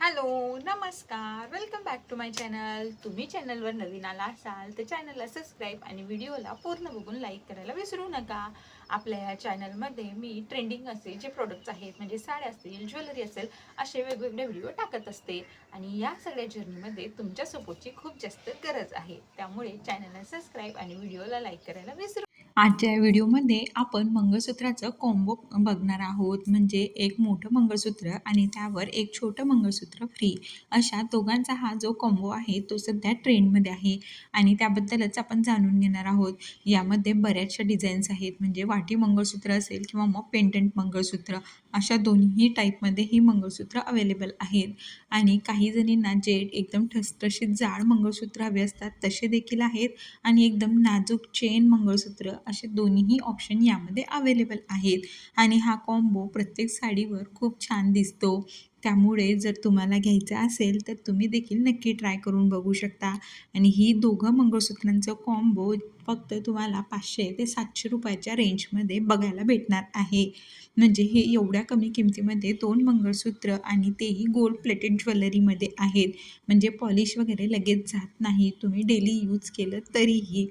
Hello, नमस्कार. Welcome back to my channel. तुम्ही चॅनलवर नवीन आला असाल तर चॅनलला सबस्क्राईब आणि व्हिडिओला पूर्ण बघून लाईक करायला विसरू नका. आपल्या या चॅनलमध्ये मी ट्रेंडिंग असे जे प्रोडक्ट्स आहेत म्हणजे साड्या असतील, ज्वेलरी असेल, असे वेगवेगळे व्हिडिओ टाकत असते. आणि या सगळ्या जर्नीमध्ये तुमच्या सपोर्टची खूप जास्त गरज आहे. त्यामुळे चॅनलला सबस्क्राईब आणि व्हिडिओला लाईक करायला विसरू. आजच्या व्हिडिओमध्ये आपण मंगळसूत्राचं कॉम्बो बघणार आहोत. म्हणजे एक मोठं मंगळसूत्र आणि त्यावर एक छोटं मंगळसूत्र फ्री, अशा दोघांचा हा जो कॉम्बो आहे तो सध्या ट्रेंडमध्ये आहे आणि त्याबद्दलच आपण जाणून घेणार आहोत. यामध्ये बऱ्याचशा डिझाईन्स आहेत, म्हणजे वाटी मंगळसूत्र असेल किंवा मग पेंडंट मंगळसूत्र, अशा दोन्ही टाईपमध्ये ही मंगळसूत्र अवेलेबल आहेत. आणि काही जणींना जे एकदम ठसठशीत जाड मंगळसूत्र हवे असतात तसे देखील आहेत आणि एकदम नाजूक चेन मंगळसूत्र, असे दोन्हीही ऑप्शन यामध्ये अवेलेबल आहेत. आणि हा कॉम्बो प्रत्येक साडीवर खूप छान दिसतो. त्यामुळे जर तुम्हाला घ्यायचं असेल तर तुम्ही देखील नक्की ट्राय करून बघू शकता. आणि ही दोघं मंगळसूत्रांचं कॉम्बो फक्त तुम्हाला 500 ते 700 रुपयाच्या रेंजमध्ये बघायला भेटणार आहे. म्हणजे हे एवढ्या कमी किमतीमध्ये 2 मंगळसूत्र आणि तेही गोल्ड प्लेटेड ज्वेलरीमध्ये आहेत. म्हणजे पॉलिश वगैरे लगेच जात नाही, तुम्ही डेली यूज केलं तरीही.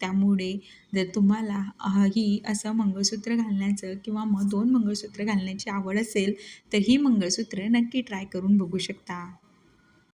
त्यामुळे जर तुम्हाला ही असं मंगळसूत्र घालण्याचं किंवा मग 2 मंगळसूत्र घालण्याची आवड असेल तर ही मंगळसूत्र नक्की ट्राय करून बघू शकता.